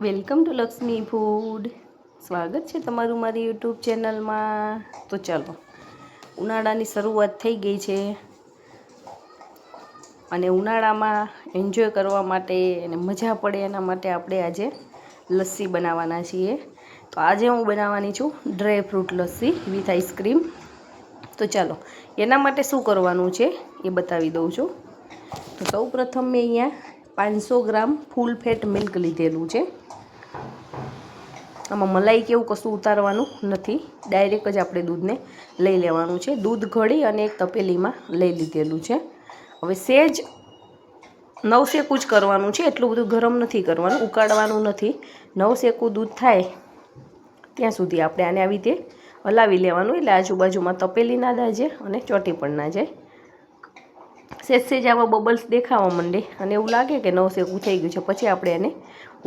Welcome to Lakshmi food. સ્વાગત છે તમારું મારી યુટ્યુબ ચેનલમાં. તો ચાલો, ઉનાળાની શરૂઆત થઈ ગઈ છે અને ઉનાળામાં એન્જોય કરવા માટે અને મજા પડે એના માટે આપણે આજે લસ્સી બનાવવાના છીએ. તો આજે હું બનાવવાની છું dry fruit lassi with ice cream. તો ચાલો, એના માટે શું કરવાનું છે એ બતાવી દઉં છું. તો સૌ પ્રથમ મેં અહીંયા 500 ગ્રામ ફૂલ ફેટ મિલ્ક લીધેલું છે. આમાં મલાઈ કેવું કશું ઉતારવાનું નથી, ડાયરેક્ટ જ આપણે દૂધને લઈ લેવાનું છે. દૂધ ઘડી અને એક તપેલીમાં લઈ લીધેલું છે. હવે સેજ નવશેકું જ કરવાનું છે, એટલું બધું ગરમ નથી કરવાનું, ઉકાળવાનું નથી. નવશેકું દૂધ થાય ત્યાં સુધી આપણે આને આવી રીતે હલાવી લેવાનું, એટલે આજુબાજુમાં તપેલી ના દાજે અને ચોંટી પણ ના જાય. સેજ આવા બબલ્સ દેખાવા માંડે અને એવું લાગે કે નવશેકું થઈ ગયું છે, પછી આપણે એને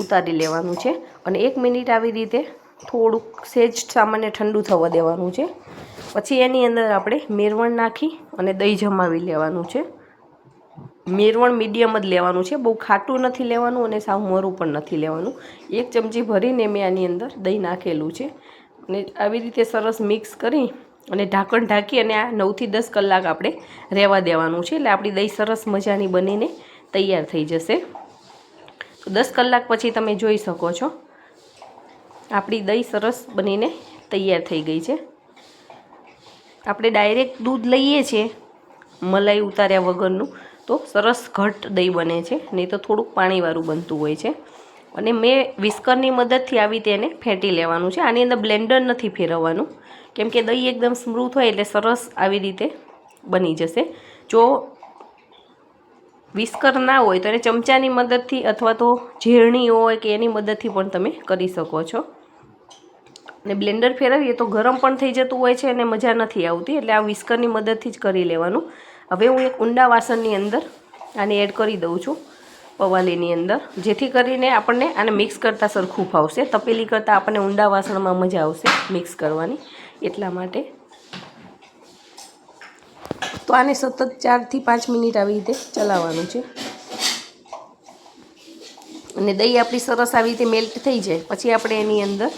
ઉતારી લેવાનું છે અને 1 મિનિટ આવી રીતે થોડુંક સેજ સામાન્ય ઠંડુ થવા દેવાનું છે. પછી એની અંદર આપણે મેરવણ નાખી અને દહીં જમાવી લેવાનું છે. મેરવણ મીડિયમ જ લેવાનું છે, બહુ ખાટું નથી લેવાનું અને સાવ મરું પણ નથી લેવાનું. 1 ચમચી ભરીને મેં આની અંદર દહીં નાખેલું છે અને આવી રીતે સરસ મિક્સ કરી અને ઢાંકણ ઢાંકી અને આ 9 થી 10 કલાક આપણે રહેવા દેવાનું છે, એટલે આપણી દહીં સરસ મજાની બનીને તૈયાર થઈ જશે. તો 10 કલાક પછી તમે જોઈ શકો છો આપણી દહીં સરસ બનીને તૈયાર થઈ ગઈ છે. આપણે ડાયરેક્ટ દૂધ લઈએ છીએ મલાઈ ઉતાર્યા વગરનું તો સરસ ઘટ દહીં બને છે, નહીં તો થોડુંક પાણીવાળું બનતું હોય છે. અને મેં વિસ્કરની મદદથી આવી તેને ફેંટી લેવાનું છે. આની અંદર બ્લેન્ડર નથી ફેરવવાનું, કેમ કે દહીં એકદમ સ્મૂથ હોય એટલે સરસ આવી રીતે બની જશે. જો વિસ્કર ના હોય તો એને ચમચાની મદદથી અથવા તો ઝેરણી હોય કે એની મદદથી પણ તમે કરી શકો છો. અને બ્લેન્ડર ફેરવીએ તો ગરમ પણ થઈ જતું હોય છે અને મજા નથી આવતી, એટલે આ વિસ્કરની મદદથી જ કરી લેવાનું. હવે હું એક ઊંડા વાસણની અંદર આને એડ કરી દઉં છું, પવાલીની અંદર, જેથી કરીને આપણને આને મિક્સ કરતાં સરખું ફાવશે. તપેલી કરતાં આપણને ઊંડા વાસણમાં મજા આવશે મિક્સ કરવાની, એટલા માટે. તો આને સતત 4 થી 5 મિનિટ આવી રીતે ચલાવવાનું છે. અને દહીં આપણી સરસ આવી રીતે મેલ્ટ થઈ જાય પછી આપણે એની અંદર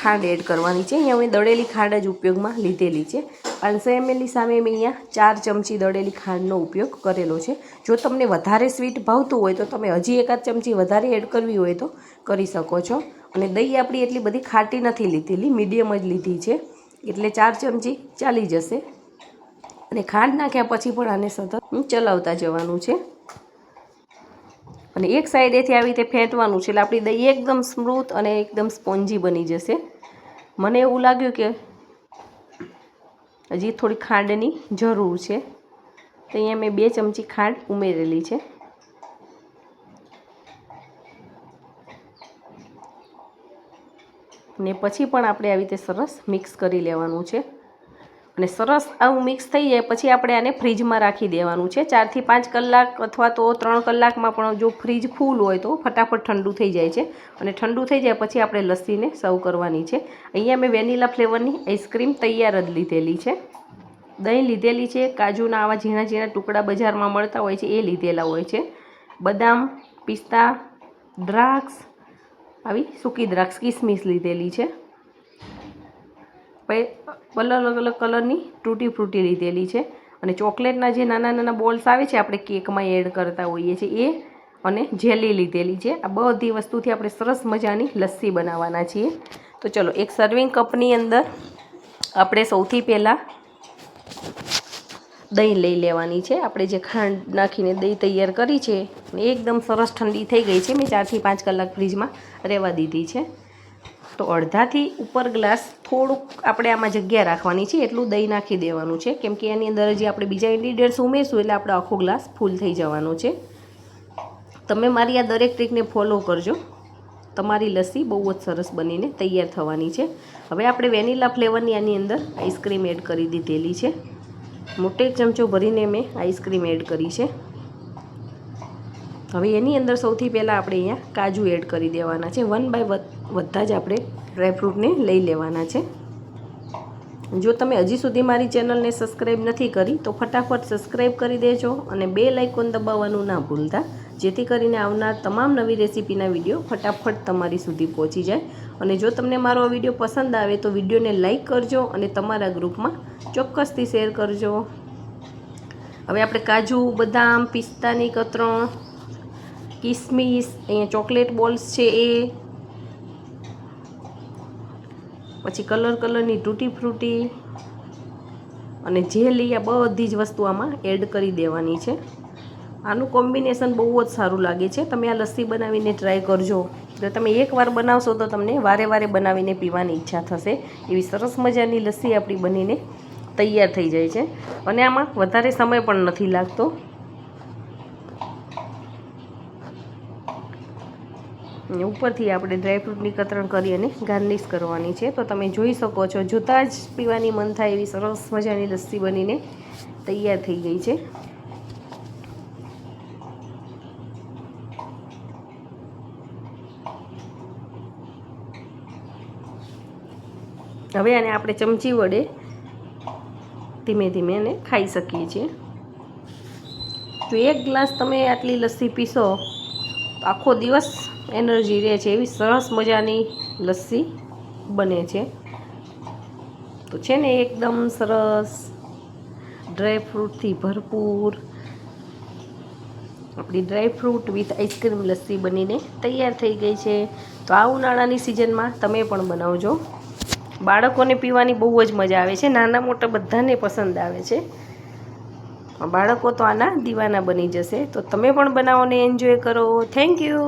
ખાંડ એડ કરવાની છે. અહીંયા મેં દળેલી ખાંડ જ ઉપયોગમાં લીધેલી છે. 500 ml સામે મેં અહીંયા 4 ચમચી દળેલી ખાંડનો ઉપયોગ કરેલો છે. જો તમને વધારે સ્વીટ ભાવતું હોય તો તમે હજી 1-8 ચમચી વધારે એડ કરવી હોય તો કરી શકો છો. અને દહીં આપણી એટલી બધી ખાટી નથી લીધેલી, મીડિયમ જ લીધી છે, એટલે 4 ચમચી ચાલી જશે. અને ખાંડ નાખ્યા પછી પણ આને સતત ચલાવતા જવાનું છે અને એક સાઈડેથી આવી રીતે ફેંટવાનું છે, એટલે આપણી દહીં એકદમ સ્મૂથ અને એકદમ સ્પોન્જી બની જશે. મને એવું લાગ્યું કે હજી થોડી ખાંડની જરૂર છે, તો અહીંયા મેં 2 ચમચી ખાંડ ઉમેરેલી છે. ને પછી પણ આપણે આવી રીતે સરસ મિક્સ કરી લેવાનું છે. અને સરસ આવું મિક્સ થઈ જાય પછી આપણે આને ફ્રીજમાં રાખી દેવાનું છે 4 થી 5 કલાક અથવા તો 3 કલાકમાં પણ. જો ફ્રીજ ફૂલ હોય તો ફટાફટ ઠંડુ થઈ જાય છે અને ઠંડુ થઈ જાય પછી આપણે લસ્સીને સર્વ કરવાની છે. અહીંયા મેં વેનીલા ફ્લેવરની આઈસ્ક્રીમ તૈયાર જ લીધેલી છે. દહીં લીધેલી છે, કાજુના આવા ઝીણા ઝીણા ટુકડા બજારમાં મળતા હોય છે એ લીધેલા હોય છે, બદામ, પિસ્તા, દ્રાક્ષ, આવી સૂકી દ્રાક્ષ, કિસમિસ લીધેલી છે. અલગ અલગ કલરની તૂટી ફ્રૂટી લીધેલી છે અને ચોકલેટના જે નાના નાના બોલ્સ આવે છે આપણે કેકમાં એડ કરતા હોઈએ છીએ એ, અને જેલી લીધેલી છે. આ બધી વસ્તુથી આપણે સરસ મજાની લસ્સી બનાવવાના છીએ. તો ચલો, એક સર્વિંગ કપની અંદર આપણે સૌથી પહેલાં દહીં લઈ લેવાની છે. આપણે જે ખાંડ નાખીને દહીં તૈયાર કરી છે એકદમ સરસ ઠંડી થઈ ગઈ છે, મેં 4 થી 5 કલાક ફ્રીજમાં રહેવા દીધી છે. તો અડધાથી ઉપર ગ્લાસ થોડુંક આપણે આમાં જગ્યા રાખવાની છે એટલું દહીં નાખી દેવાનું છે, કેમ કે એની અંદર જે આપણે બીજા ઇન્ગ્રીડિયન્ટ્સ ઉમેરશું એટલે આપણો આખો ગ્લાસ ફૂલ થઈ જવાનો છે. તમે મારી આ દરેક ટ્રીકને ફોલો કરજો, તમારી લસ્સી બહુ જ સરસ બનીને તૈયાર થવાની છે. હવે આપણે વેનીલા ફ્લેવરની આની અંદર આઈસ્ક્રીમ એડ કરી દીધેલી છે. મોટો 1 ચમચો ભરીને મેં આઈસ્ક્રીમ એડ કરી છે. હવે એની અંદર સૌથી પહેલાં આપણે અહીંયા કાજુ એડ કરી દેવાના છે. 1 બાય બધા જ આપણે ડ્રાયફ્રૂટને લઈ લેવાના છે. જો તમે હજી સુધી મારી ચેનલને સબસ્ક્રાઈબ નથી કરી તો ફટાફટ સબસ્ક્રાઈબ કરી દેજો અને બેલ આઇકોન દબાવવાનું ના ભૂલતા, જેથી કરીને આવનાર તમામ નવી રેસીપીના વિડીયો ફટાફટ તમારી સુધી પહોંચી જાય. અને જો તમને મારો આ વિડીયો પસંદ આવે તો વિડીયોને લાઈક કરજો અને તમારા ગ્રુપમાં ચોક્કસથી શેર કરજો. હવે આપણે કાજુ, બદામ, પિસ્તાની કતરણ, કિસમિસ, અહીંયા ચોકલેટ બોલ્સ છે એ, પછી કલરની તૂટી ફ્રૂટી અને જેલી, આ બધી જ વસ્તુ આમાં એડ કરી દેવાની છે. આનું કોમ્બિનેશન બહુ જ સારું લાગે છે. તમે આ લસ્સી બનાવીને ટ્રાય કરજો. જો તમે એકવાર બનાવશો તો તમને વારે વારે બનાવીને પીવાની ઈચ્છા થશે. એવી સરસ મજાની લસ્સી આપણી બનીને તૈયાર થઈ જાય છે અને આમાં વધારે સમય પણ નથી લાગતો. ઉપરથી આપણે ડ્રાયફ્રૂટની કતરણ કરી અને ગાર્નિશ કરવાની છે. તો તમે જોઈ શકો છો, જોતાં જ પીવાની મન થાય એવી સરસ મજાની લસ્સી બનીને તૈયાર થઈ ગઈ છે. હવે આને આપણે ચમચી વડે ધીમે ધીમે એને ખાઈ શકીએ છીએ. જો એક ગ્લાસ તમે આટલી લસ્સી પીશો તો આખો દિવસ એનર્જી રહે છે. એવી સરસ મજાની લસ્સી બને છે. તો છે ને એકદમ સરસ ડ્રાયફ્રૂટથી ભરપૂર આપણી ડ્રાયફ્રૂટ વિથ આઈસ્ક્રીમ લસ્સી બનીને તૈયાર થઈ ગઈ છે. તો આ ઉનાળાની સિઝનમાં તમે પણ બનાવજો. બાળકોને પીવાની બહુ જ મજા આવે છે. નાના મોટા બધાને પસંદ આવે છે. બાળકો તો આના દીવાના બની જશે. તો તમે પણ બનાવો ને એન્જોય કરો. Thank you.